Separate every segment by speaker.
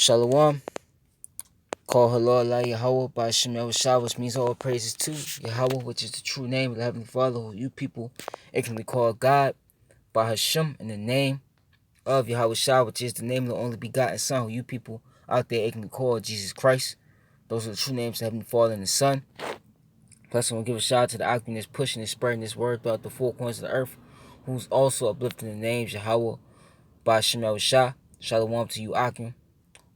Speaker 1: Shalom. Call Halal Allah Yahweh by Shemel Shah, which means all praises to Yahweh, which is the true name of the Heavenly Father, who you people ignorantly call God, by Hashem, in the name of Yahweh Shah, which is the name of the only begotten Son, who you people out there ignorantly call Jesus Christ. Those are the true names of the Heavenly Father and the Son. Plus, I'm going to give a shout out to the Akim that's pushing and spreading this word throughout the four corners of the earth, who's also uplifting the names Yahweh by Shemel Shah. Shalom to you, Akim.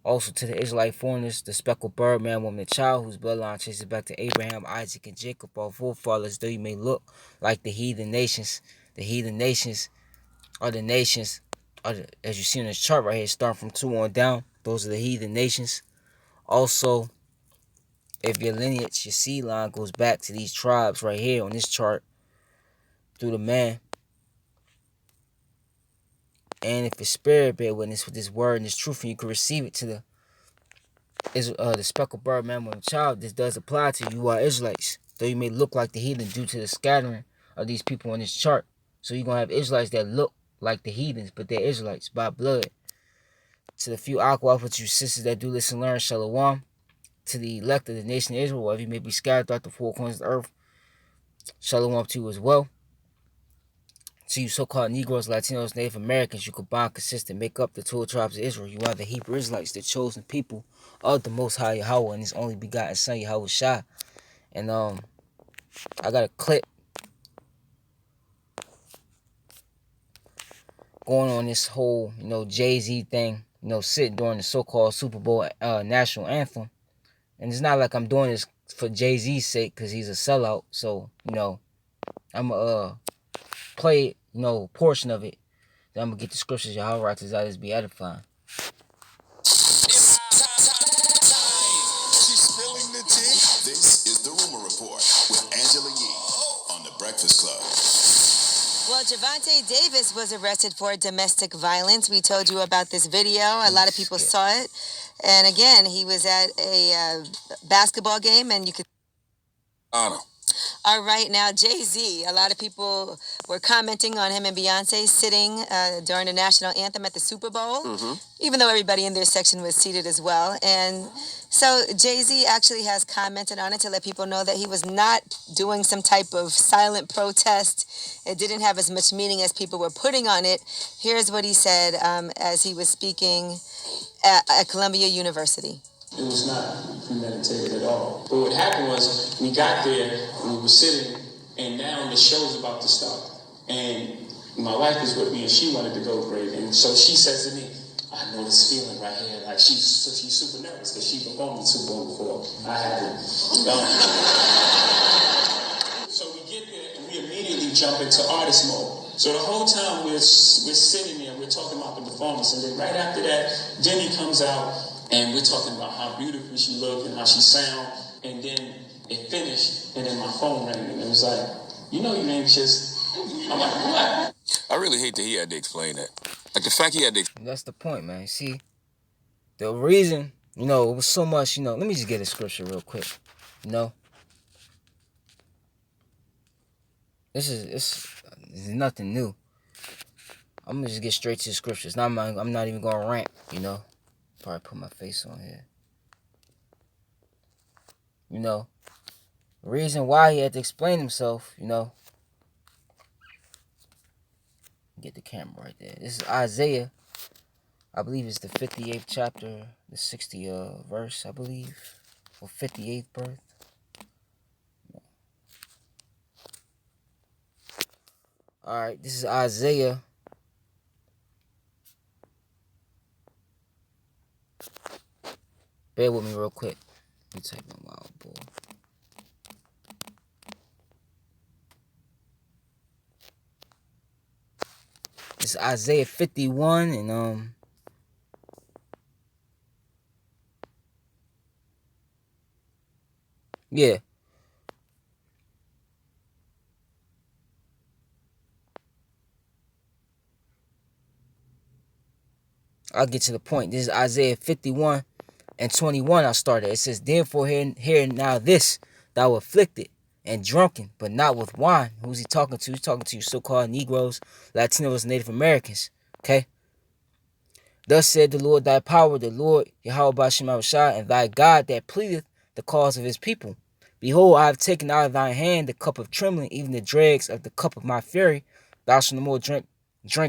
Speaker 1: Also to the Israelite foreigners, the speckled bird, man, woman, and child, whose bloodline traces back to Abraham, Isaac, and Jacob, our forefathers, though you may look like the heathen nations. The heathen nations are the nations, as you see on this chart right here, starting from 2 on down. Those are the heathen nations. Also, if your lineage, your seed line goes back to these tribes right here on this chart, through the man, and if your spirit bear witness with this word and this truth, and you can receive it to the speckled bird, man, woman, child, this does apply to you are Israelites. Though you may look like the heathen due to the scattering of these people on this chart. So you're going to have Israelites that look like the heathens, but they're Israelites by blood. To the few aqua you sisters that do listen and learn, shalom. To the elect of the nation of Israel, wherever you may be scattered throughout the four corners of the earth, shalom to you as well. To you so-called Negroes, Latinos, Native Americans, you combine, consist, and make up the 12 tribes of Israel. You are the Hebrew Israelites, the chosen people of the Most High Yahweh and His only begotten Son, Yahweh Shah. And I got a clip going on this whole, Jay-Z thing, sitting during the so-called Super Bowl national anthem. And it's not like I'm doing this for Jay-Z's sake, because he's a sellout. So, I'm going to play, portion of it. Then I'm going to get the scriptures, Yahweh righteous desires be edifying.
Speaker 2: She's spilling the tea. This is the Rumor Report with Angela Yee on the Breakfast Club.
Speaker 3: Well, Javante Davis was arrested for domestic violence. We told you about this video. A lot of people saw it. And again, he was at a basketball game, and you could...
Speaker 2: Anna.
Speaker 3: All right, now Jay-Z, a lot of people were commenting on him and Beyonce sitting during the national anthem at the Super Bowl, even though everybody in their section was seated as well. And so Jay-Z actually has commented on it to let people know that he was not doing some type of silent protest. It didn't have as much meaning as people were putting on it. Here's what he said as he was speaking at Columbia University.
Speaker 4: It was not premeditated at all. But what happened was, we got there, and we were sitting, and now the show's about to start. And my wife was with me, and she wanted to go great. And so she says to me, I know this feeling right here. Like, she's super nervous, because she performed the Super Bowl before I haven't. So we get there, and we immediately jump into artist mode. So the whole time we're sitting there, we're talking about the performance. And then right after that, Denny comes out, and we're talking about how beautiful she looked and how she sound. And then it finished, and then my phone rang, and it was like, you anxious. I'm like, what?
Speaker 2: I really hate that he had to explain that. Like the fact he had to.
Speaker 1: That's the point, man. See, the reason, it was so much, let me just get a scripture real quick. This is nothing new. I'm going to just get straight to the scriptures. Now I'm not even going to rant, Probably put my face on here. The reason why he had to explain himself, get the camera right there. This is Isaiah. I believe it's the 58th chapter, the 60th verse, I believe. Or 58th birth. Alright, this is Isaiah. Bear with me real quick. Let me type in Wild Bull. This is Isaiah 51 and yeah. I'll get to the point. This is Isaiah 51 and 21 I started. It says, therefore hear now this, thou afflicted and drunken, but not with wine. Who's he talking to? He's talking to you so-called Negroes, Latinos, Native Americans. Okay? Thus said the Lord thy power, the Lord Yahweh Bashem Yahushua, and thy God that pleadeth the cause of his people. Behold, I have taken out of thine hand the cup of trembling, even the dregs of the cup of my fury. Thou shalt no more drink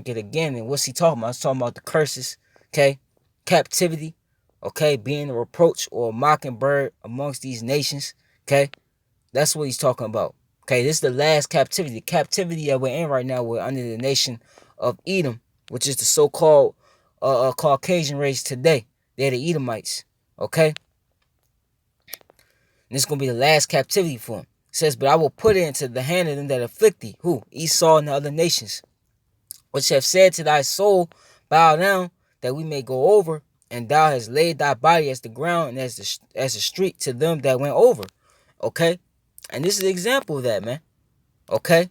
Speaker 1: it again. And what's he talking about? He's talking about the curses, okay? Captivity, okay? Being a reproach or a mockingbird amongst these nations, okay? That's what he's talking about. Okay, this is the last captivity. The captivity that we're in right now, we're under the nation of Edom, which is the so-called Caucasian race today. They're the Edomites. Okay? And this is going to be the last captivity for them. It says, but I will put it into the hand of them that afflict thee. Who? Esau and the other nations. Which have said to thy soul, bow down, that we may go over. And thou hast laid thy body as the ground and as the street to them that went over. Okay? And this is an example of that, man. Okay?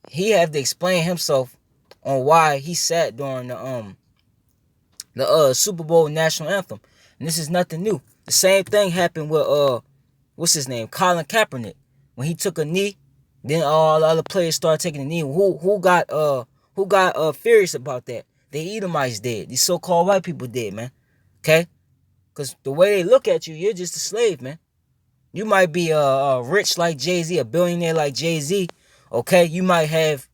Speaker 1: He had to explain himself on why he sat during the Super Bowl national anthem. And this is nothing new. The same thing happened with what's his name? Colin Kaepernick. When he took a knee, then all the other players started taking a knee. Who got furious about that? The Edomites did. These so-called white people did, man. Okay? Because the way they look at you, you're just a slave, man. You might be rich like Jay-Z, a billionaire like Jay-Z. Okay? You might have,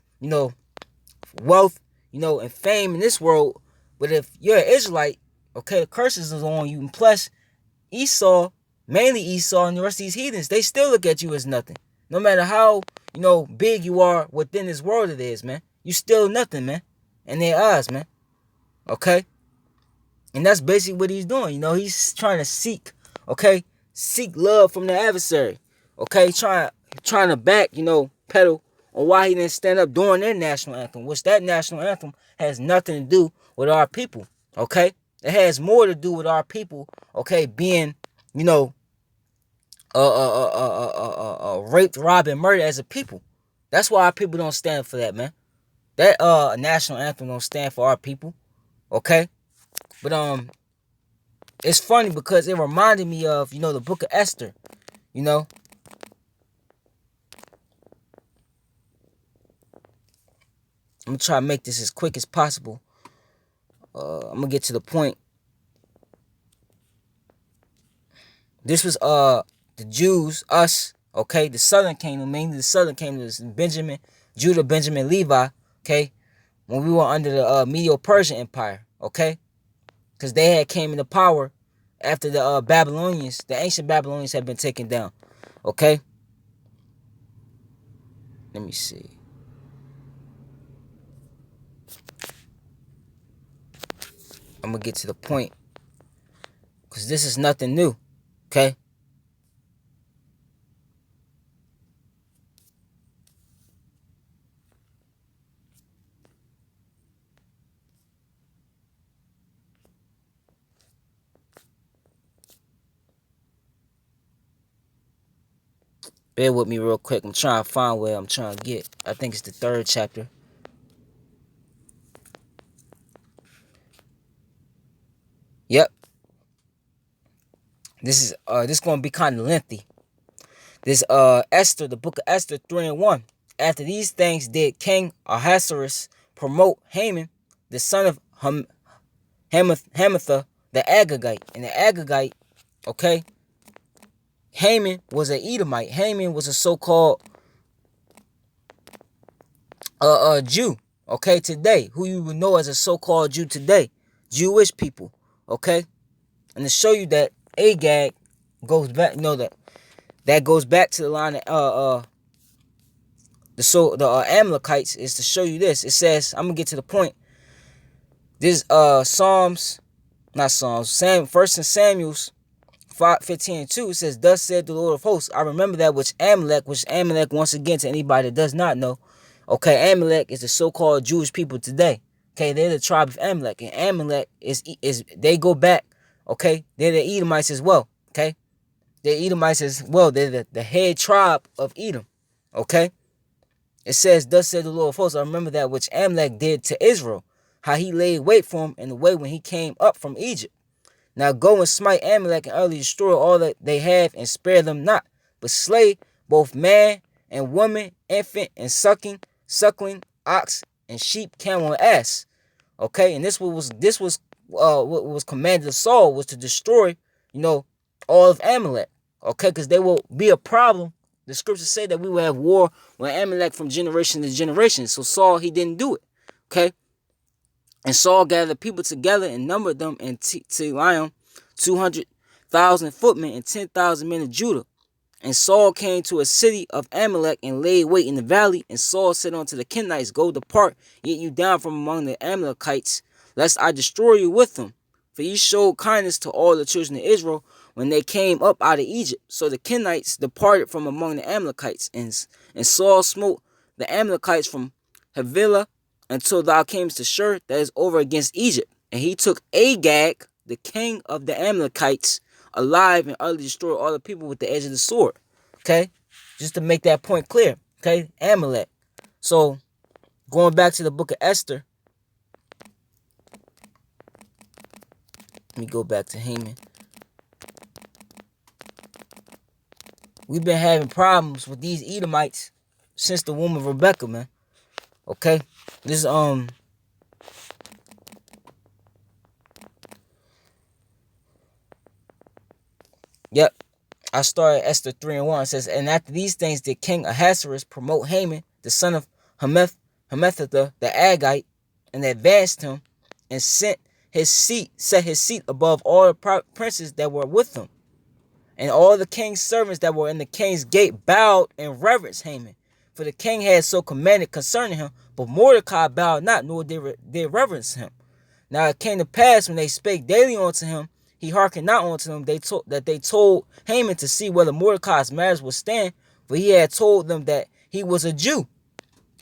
Speaker 1: wealth, and fame in this world. But if you're an Israelite, okay, the curses is on you. And plus, Esau, mainly Esau and the rest of these heathens, they still look at you as nothing. No matter how, big you are within this world it is, man. You still nothing, man. In their eyes, man. Okay? And that's basically what he's doing. He's trying to seek love from the adversary. Okay? Trying to back, pedal on why he didn't stand up during their national anthem, which that national anthem has nothing to do with our people. Okay? It has more to do with our people, okay, being, raped, robbed, and murdered as a people. That's why our people don't stand for that, man. That national anthem don't stand for our people. Okay? But it's funny because it reminded me of, the book of Esther. I'm gonna try to make this as quick as possible. I'm gonna get to the point. This was the Jews, us, okay, the southern kingdom, mainly the southern kingdom is Benjamin, Judah, Benjamin, Levi, okay, when we were under the Medo-Persian Empire, okay, because they had came into power after the Babylonians, the ancient Babylonians had been taken down, okay. Let me see. I'm gonna get to the point, because this is nothing new, okay. Bear with me real quick. I'm trying to find where I'm trying to get. I think it's the 3rd chapter. Yep. This is gonna be kind of lengthy. This Esther, the book of Esther 3:1. After these things did King Ahasuerus promote Haman, the son of Hamatha, the Agagite. And the Agagite, okay, Haman was an Edomite. Haman was a so-called Jew, okay, today, who you would know as a so-called Jew today, Jewish people, okay. And to show you that Agag goes back, that goes back to the line of the Amalekites, is to show you this. It says, I'm gonna get to the point. This First in Samuel's 5:15-2, it says, thus said the Lord of hosts, I remember that which Amalek, once again, to anybody that does not know, okay, Amalek is the so-called Jewish people today. Okay, they're the tribe of Amalek, and Amalek is they go back, okay, they're the Edomites as well, okay, they're Edomites as well, they're the head tribe of Edom, okay. It says, thus said the Lord of hosts, I remember that which Amalek did to Israel, how he laid wait for him in the way when he came up from Egypt. Now go and smite Amalek and utterly destroy all that they have and spare them not, but slay both man and woman, infant and suckling, ox and sheep, camel and ass. Okay, and what was commanded of Saul was to destroy, all of Amalek. Okay, because they will be a problem. The scriptures say that we will have war with Amalek from generation to generation. So Saul, he didn't do it. Okay, and Saul gathered the people together and numbered them in Telaim, 200,000 footmen and 10,000 men of Judah. And Saul came to a city of Amalek and laid wait in the valley. And Saul said unto the Kenites, Go depart, get you down from among the Amalekites, lest I destroy you with them. For ye showed kindness to all the children of Israel when they came up out of Egypt. So the Kenites departed from among the Amalekites. And Saul smote the Amalekites from Havilah until thou camest to Shur, that is over against Egypt. And he took Agag, the king of the Amalekites, alive, and utterly destroyed all the people with the edge of the sword. Okay? Just to make that point clear. Okay? Amalek. So, going back to the book of Esther. Let me go back to Haman. We've been having problems with these Edomites since the womb of Rebecca, man. Okay? This, Yep. I started Esther 3:1. It says, And after these things did King Ahasuerus promote Haman, the son of Hammedatha the Agagite, and advanced him, and set his seat above all the princes that were with him. And all the king's servants that were in the king's gate bowed and reverenced Haman. For the king had so commanded concerning him, but Mordecai bowed not, nor did reverence him. Now it came to pass, when they spake daily unto him, he hearkened not unto them. They told Haman to see whether Mordecai's marriage would stand, for he had told them that he was a Jew.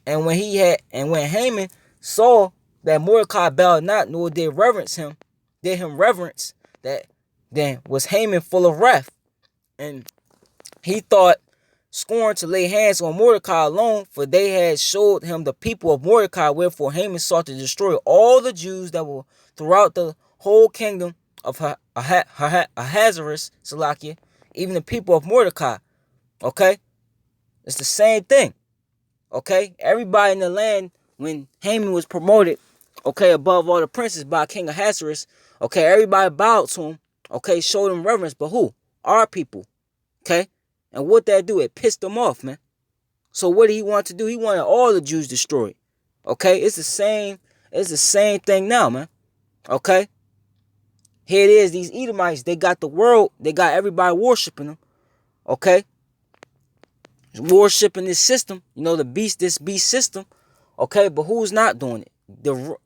Speaker 1: And when Haman saw that Mordecai bowed not, nor did him reverence, that then was Haman full of wrath, and he thought scorn to lay hands on Mordecai alone, for they had showed him the people of Mordecai. Wherefore Haman sought to destroy all the Jews that were throughout the whole kingdom of Ahasuerus, Salakia, even the people of Mordecai. Okay? It's the same thing. Okay? Everybody in the land, when Haman was promoted, okay, above all the princes by King Ahasuerus, okay, everybody bowed to him, okay, showed him reverence, but who? Our people. Okay? And what that do? It pissed him off, man. So what did he want to do? He wanted all the Jews destroyed. Okay? It's the same thing now, man. Okay? Here it is, these Edomites, they got the world, they got everybody worshiping them. Okay? Worshiping this system, this beast system. Okay, but who's not doing it?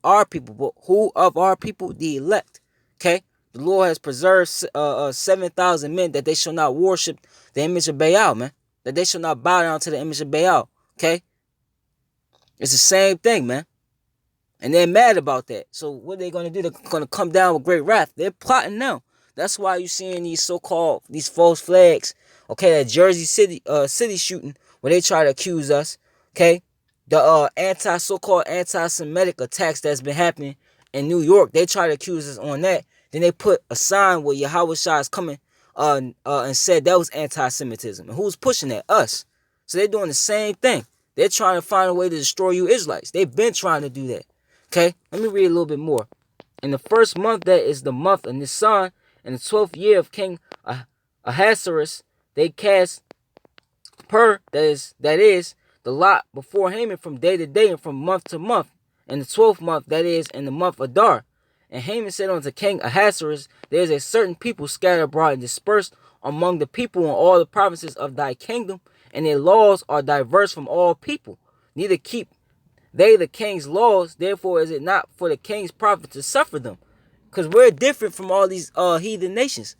Speaker 1: Our people. But who of our people? The elect. Okay? The Lord has preserved 7,000 men that they shall not worship the image of Baal, man. That they shall not bow down to the image of Baal. Okay? It's the same thing, man. And they're mad about that. So what are they going to do? They're going to come down with great wrath. They're plotting now. That's why you're seeing these false flags. Okay, that Jersey City shooting where they try to accuse us. Okay? The so-called anti-Semitic attacks that's been happening in New York. They try to accuse us on that. Then they put a sign where Yahweh Shah is coming and said that was anti-Semitism. And who's pushing that? Us. So they're doing the same thing. They're trying to find a way to destroy you Israelites. They've been trying to do that. Okay? Let me read a little bit more. In the first month, that is the month of Nisan, in the 12th year of King Ahasuerus, they cast that is the lot before Haman from day to day and from month to month. In the 12th month, that is in the month of Adar. And Haman said unto King Ahasuerus, There is a certain people scattered abroad and dispersed among the people in all the provinces of thy kingdom, and their laws are diverse from all people. Neither keep they the king's laws, therefore is it not for the king's profit to suffer them. Because we're different from all these heathen nations.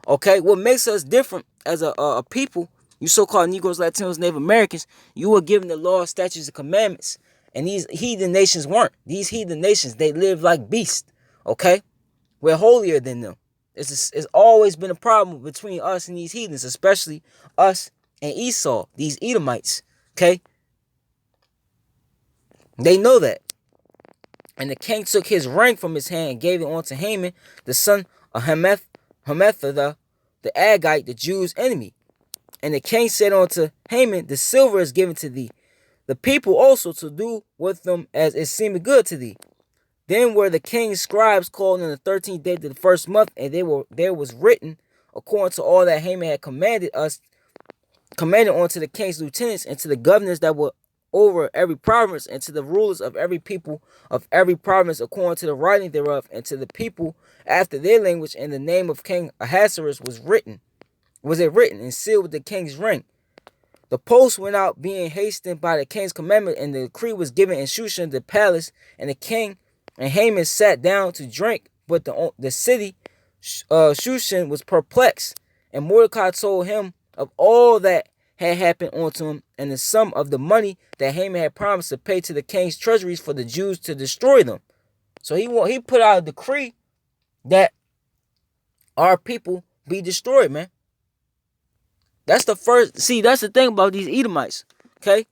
Speaker 1: Okay, what makes us different as a people, you so-called Negroes, Latinos, Native Americans, you were given the law, statutes, and commandments. And these heathen nations weren't. These heathen nations, they live like beasts. Okay? We're holier than them. It's always been a problem between us and these heathens, especially us and Esau, these Edomites. Okay? They know that. And the king took his ring from his hand and gave it unto Haman, the son of Hammedatha, the Agagite, the Jews' enemy. And the king said unto Haman, The silver is given to thee, the people also to do with them as it seemeth good to thee. Then were the king's scribes called on the 13th day of the first month, and there was written according to all that Haman had commanded unto the king's lieutenants and to the governors that were over every province, and to the rulers of every people of every province according to the writing thereof, and to the people after their language. And the name of King Ahasuerus was it written and sealed with the king's ring. The post went out, being hastened by the king's commandment, and the decree was given in Shushan the palace. And the king and Haman sat down to drink, but the city Shushan was perplexed. And Mordecai told him of all that had happened unto him, and the sum of the money that Haman had promised to pay to the king's treasuries for the Jews to destroy them. So he put out a decree that our people be destroyed, man. That's the first. See, that's the thing about these Edomites. Okay,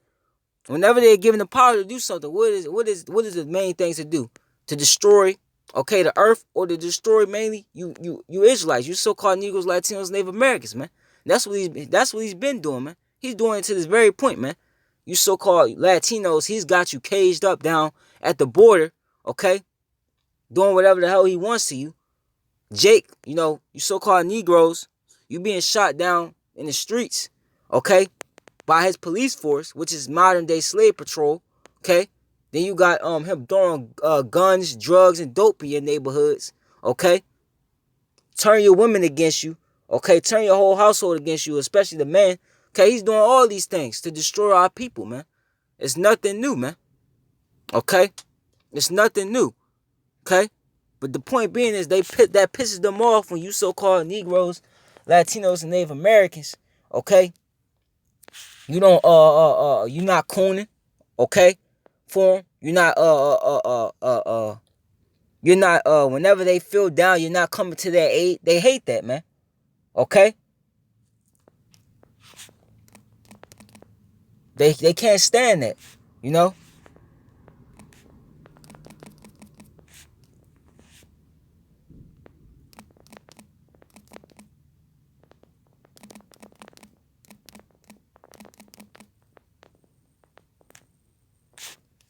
Speaker 1: whenever they're given the power to do something, what is the main things to do? To destroy, okay, the earth, or to destroy mainly you Israelites, you so-called Negroes, Latinos, Native Americans, man. That's what he's been doing, man. He's doing it to this very point, man. You so-called Latinos, he's got you caged up down at the border, okay, doing whatever the hell he wants to you. Jake, you so-called Negroes, you being shot down in the streets, okay, by his police force, which is modern day slave patrol, okay. Then you got him throwing guns, drugs, and dope in your neighborhoods, okay. Turn your women against you, okay. Turn your whole household against you, especially the men, okay. He's doing all these things to destroy our people, man. It's nothing new, man, okay. It's nothing new, okay. But the point being is that pisses them off when you so-called Negroes, Latinos, and Native Americans, okay, you don't you're not cooning, okay, for them. You're not whenever they feel down, you're not coming to their aid. They hate that, man. Okay? They can't stand that, you know?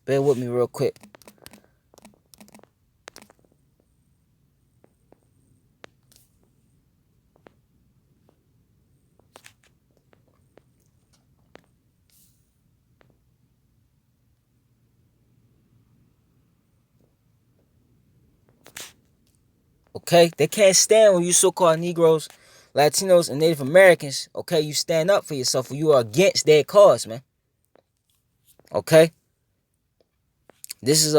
Speaker 1: Bear with me real quick. Okay? They can't stand when you so-called Negroes, Latinos, and Native Americans, okay, you stand up for yourself, or you are against their cause, man. Okay? This is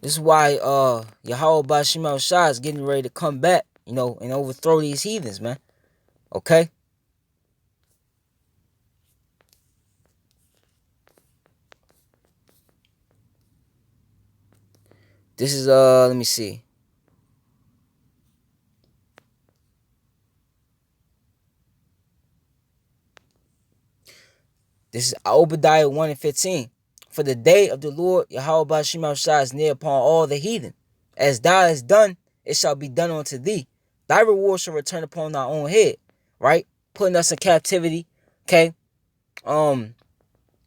Speaker 1: this is why Yahweh Bashim Shah is getting ready to come back, and overthrow these heathens, man. Okay? This is let me see. This is Obadiah 1:15. For the day of the Lord Yahweh Bashim Shah is near upon all the heathen. As thou hast done, it shall be done unto thee. Thy reward shall return upon thy own head. Right? Putting us in captivity. Okay?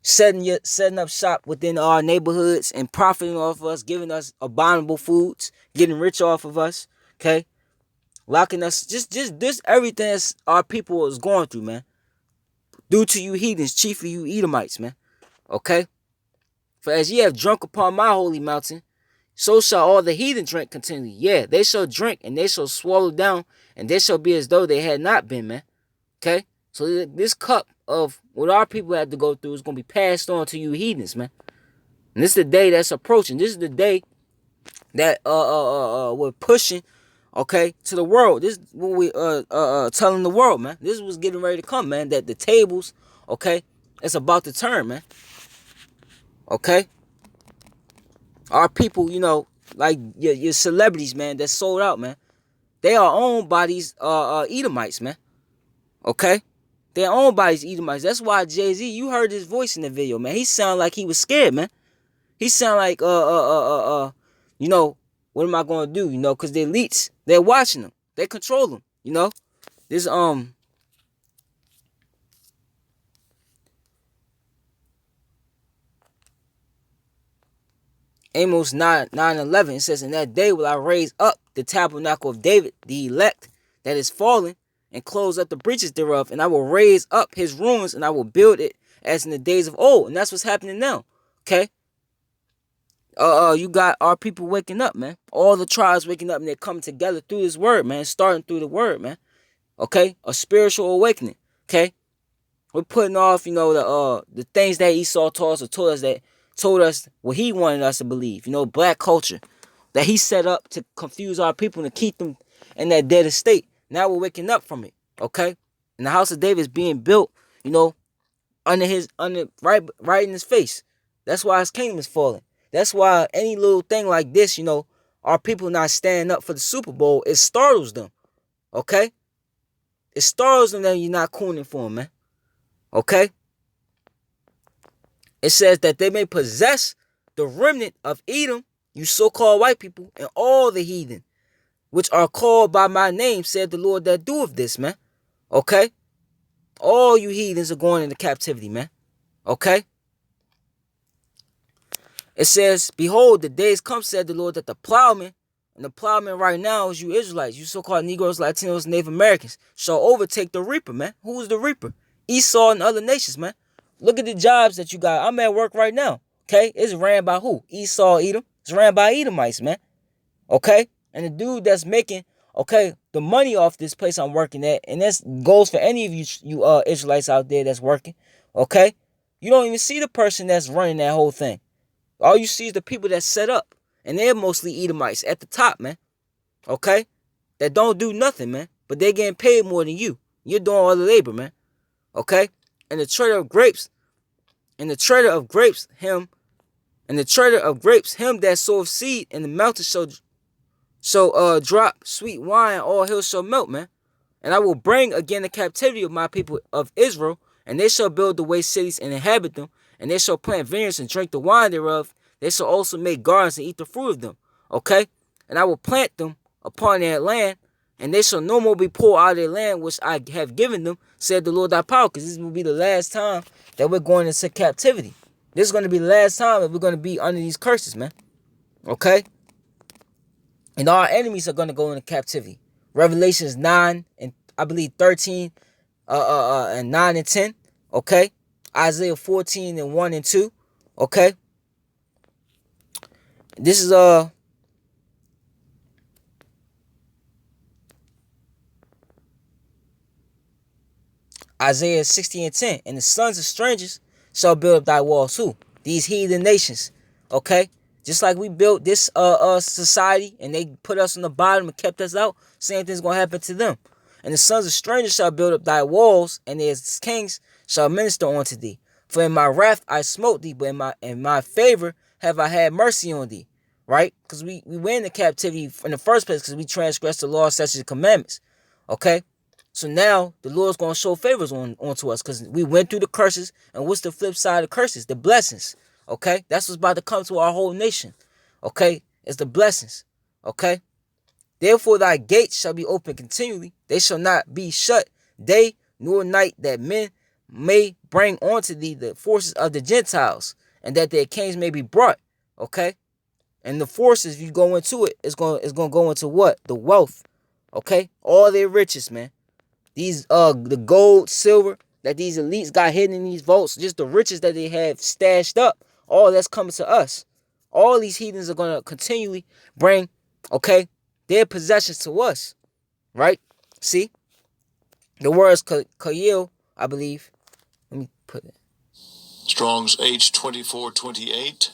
Speaker 1: Setting up shop within our neighborhoods and profiting off of us, giving us abominable foods, getting rich off of us, okay? Locking us, just this everything our people is going through, man. Due to you heathens, chiefly you Edomites, man. Okay? For as ye have drunk upon my holy mountain, so shall all the heathen drink continually. Yeah, they shall drink and they shall swallow down, and they shall be as though they had not been, man. Okay? So this cup of what our people had to go through is going to be passed on to you heathens, man. And this is the day that's approaching. This is the day that we're pushing, okay, to the world. This is what we telling the world, man. This is what's getting ready to come, man. That the tables, okay, it's about to turn, man. Okay? Our people, like your celebrities, man, that's sold out, man. They are owned by these Edomites, man. Okay? They're owned by these Edomites. That's why Jay-Z, you heard his voice in the video, man. He sounded like he was scared, man. He sounded like, what what am I going to do? You know, because the elites, they're watching them. They control them. You know, this Amos 9:11, it says, "In that day will I raise up the tabernacle of David, the elect that is fallen, and close up the breaches thereof, and I will raise up his ruins, and I will build it as in the days of old." And that's what's happening now. Okay? You got our people waking up, man. All the tribes waking up, and they're coming together through this word, man. Starting through the word, man. Okay? A spiritual awakening. Okay? We're putting off, you know, the things that Esau taught us, or told us what he wanted us to believe. You know, black culture that he set up to confuse our people and to keep them in that dead state. Now we're waking up from it. Okay? And the house of David is being built, you know, right in his face. That's why his kingdom is falling. That's why any little thing like this, you know, our people not standing up for the Super Bowl, it startles them. Okay? It startles them that you're not cooning for them, man. Okay? It says that they may possess the remnant of Edom, you so-called white people, and all the heathen, which are called by my name, said the Lord that doeth this, man. Okay? All you heathens are going into captivity, man. Okay? It says, "Behold, the days come, said the Lord, that the plowman," and the plowman right now is you Israelites, you so-called Negroes, Latinos, Native Americans, "shall overtake the reaper," man. Who is the reaper? Esau and other nations, man. Look at the jobs that you got. I'm at work right now. Okay? It's ran by who? Esau, Edom. It's ran by Edomites, man. Okay? And the dude that's making, okay, the money off this place I'm working at, and this goes for any of you Israelites out there that's working, okay? You don't even see the person that's running that whole thing. All you see is the people that set up. And they're mostly Edomites at the top, man. Okay? That don't do nothing, man. But they're getting paid more than you. You're doing all the labor, man. Okay? And the trader of grapes, him that soweth seed in the mountain shall drop sweet wine, all hills shall melt, man. And I will bring again the captivity of my people of Israel, and they shall build the waste cities and inhabit them, and they shall plant vineyards and drink the wine thereof. They shall also make gardens and eat the fruit of them. Okay? And I will plant them upon their land, and they shall no more be pulled out of their land which I have given them, said the Lord thy power, because this will be the last time that we're going into captivity. This is going to be the last time that we're going to be under these curses, man. Okay? And our enemies are going to go into captivity. Revelations 9 and I believe 13 and 9 and 10. Okay? Isaiah 14 and 1 and 2. Okay? This is Isaiah 60 and 10. "And the sons of strangers shall build up thy walls." Who? These heathen nations. Okay? Just like we built this society and they put us on the bottom and kept us out, same thing's gonna happen to them. "And the sons of strangers shall build up thy walls, and their kings shall minister unto thee. For in my wrath I smote thee, but in my favor have I had mercy on thee." Right? Because we went into captivity in the first place because we transgressed the law, statutes, and commandments. Okay? So now the Lord's going to show favors onto us because we went through the curses. And what's the flip side of curses? The blessings. Okay? That's what's about to come to our whole nation. Okay? It's the blessings. Okay? "Therefore thy gates shall be open continually. They shall not be shut day nor night, that men may bring unto thee the forces of the Gentiles, and that their kings may be brought." Okay? And the forces, if you go into it, it's going to go into what? The wealth. Okay? All their riches, man. These the gold, silver that these elites got hidden in these vaults, just the riches that they have stashed up, all that's coming to us. All these heathens are going to continually bring, okay, their possessions to us. Right? See? The word is Kayil, I believe. Let me put it.
Speaker 2: Strong's H2428.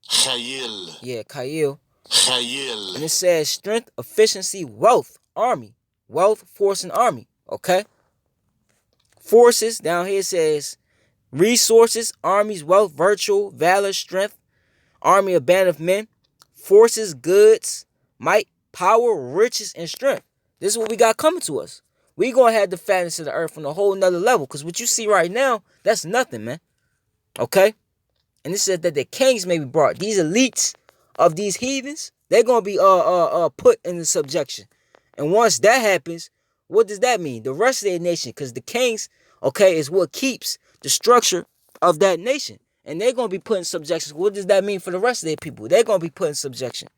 Speaker 2: Chayil.
Speaker 1: Yeah, Kayil.
Speaker 2: Chayil.
Speaker 1: And it says strength, efficiency, wealth, army. Wealth, force, and army. Okay? Forces, down here says resources, armies, wealth, virtue, valor, strength, army, a band of men, forces, goods, might, power, riches, and strength. This is what we got coming to us. We going to have the fatness of the earth on a whole nother level, because what you see right now, that's nothing, man. Okay? And it says that the kings may be brought. These elites of these heathens, They're gonna be put in the subjection. And once that happens, what does that mean? The rest of their nation, because the kings, okay, is what keeps the structure of that nation. And they're gonna be put in subjection. What does that mean for the rest of their people? They're gonna be put in subjection.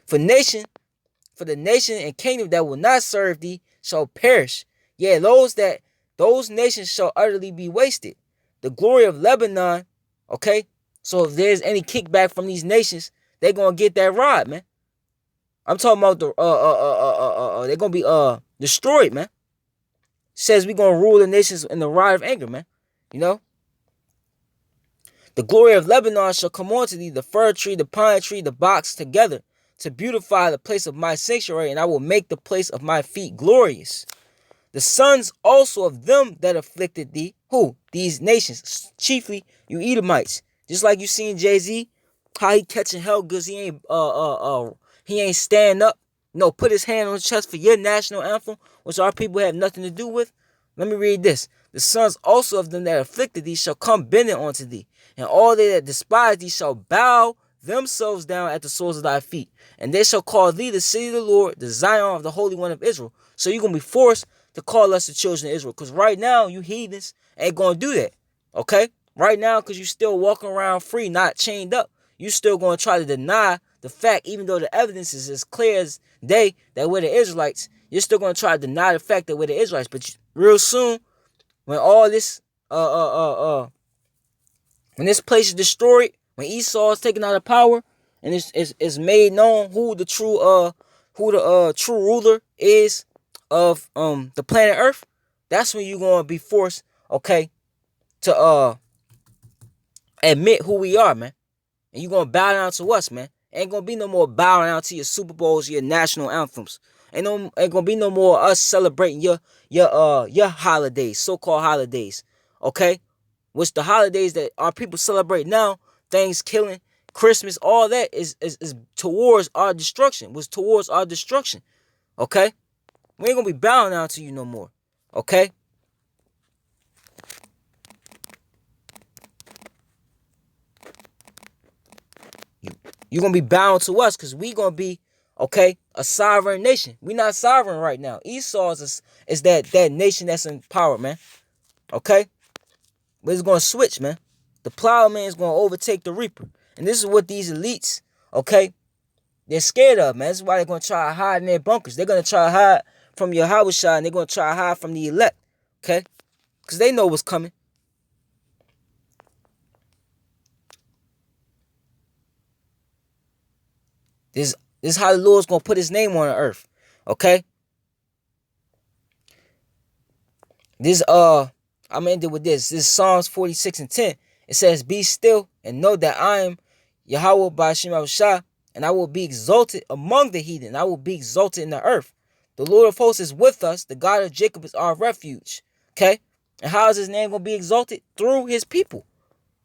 Speaker 1: For the nation and kingdom that will not serve thee shall perish. Yeah, those nations shall utterly be wasted. The glory of Lebanon, okay? So if there's any kickback from these nations, they're gonna get that rod, man. I'm talking about they're gonna be destroyed, man. Says we gonna rule the nations in the rod of anger, man. You know? The glory of Lebanon shall come on to thee, the fir tree, the pine tree, the box together, to beautify the place of my sanctuary, and I will make the place of my feet glorious. The sons also of them that afflicted thee, who? These nations, chiefly you Edomites. Just like you seen Jay-Z, how he catching hell because he ain't stand up. No, put his hand on his chest for your national anthem, which our people have nothing to do with. Let me read this. The sons also of them that afflicted thee shall come bending unto thee, and all they that despise thee shall bow themselves down at the soles of thy feet. And they shall call thee the city of the Lord, the Zion of the Holy One of Israel. So you're going to be forced to call us the children of Israel. Because right now, you heathens ain't going to do that. Okay? Right now, because you still walking around free, not chained up, you still going to try to deny the fact, even though the evidence is as clear as day that we're the Israelites, you're still going to try to deny the fact that we're the Israelites. But real soon, when all this, when this place is destroyed, when Esau is taken out of power, and it's made known who the true true ruler is of the planet Earth, that's when you're gonna be forced, okay, to admit who we are, man. And you're gonna bow down to us, man. Ain't gonna be no more bowing down to your Super Bowls, your national anthems. Ain't gonna be no more us celebrating your holidays, so-called holidays. Okay? Which the holidays that our people celebrate now, Thanksgiving, Christmas, all that is towards our destruction. Was towards our destruction. Okay? We ain't gonna be bowing down to you no more. Okay? You're gonna be bound to us because we gonna be, okay, a sovereign nation. We not sovereign right now. Esau is that nation that's in power, man. Okay? But it's gonna switch, man. The plowman is gonna overtake the reaper. And this is what these elites, okay, they're scared of, man. This is why they're gonna try to hide in their bunkers. They're gonna try to hide from your Yahweh, and they're gonna try to hide from the elect. Okay? Because they know what's coming. This is how the Lord's gonna put his name on the earth. Okay? This I'm gonna end it with this. This is Psalms 46:10. It says, "Be still and know that I am Yahweh by Shem Shah, and I will be exalted among the heathen. I will be exalted in the earth. The Lord of hosts is with us. The God of Jacob is our refuge." Okay? And how is his name gonna be exalted? Through his people.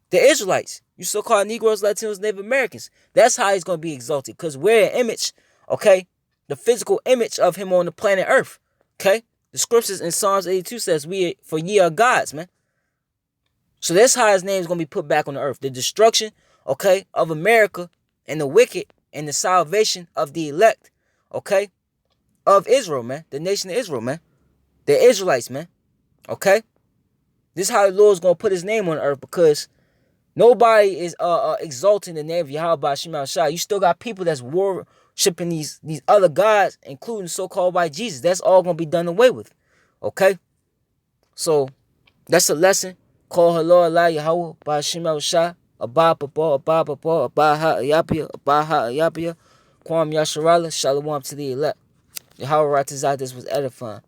Speaker 1: The Israelites. You so-called Negroes, Latinos, Native Americans. That's how he's gonna be exalted. Because we're an image, okay? The physical image of him on the planet Earth. Okay? The scriptures in Psalms 82 says, for ye are gods, man. So that's how his name is going to be put back on the earth. The destruction, okay, of America and the wicked and the salvation of the elect, okay, of Israel, man. The nation of Israel, man. The Israelites, man. Okay? This is how the Lord's going to put his name on the earth because nobody is exalting the name of Yahweh by Shema Shah. You still got people that's worshiping these other gods, including so-called white Jesus. That's all going to be done away with. Okay? So, that's a lesson. Call Halal Allah Yahweh by Shema Shah. Abba Papa, Abba Papa, Abba Ha'ayapia, Abba Ha'ayapia. Kwam Yasharala, Shalom to the elect. Yahweh Ratazah, this was edifying.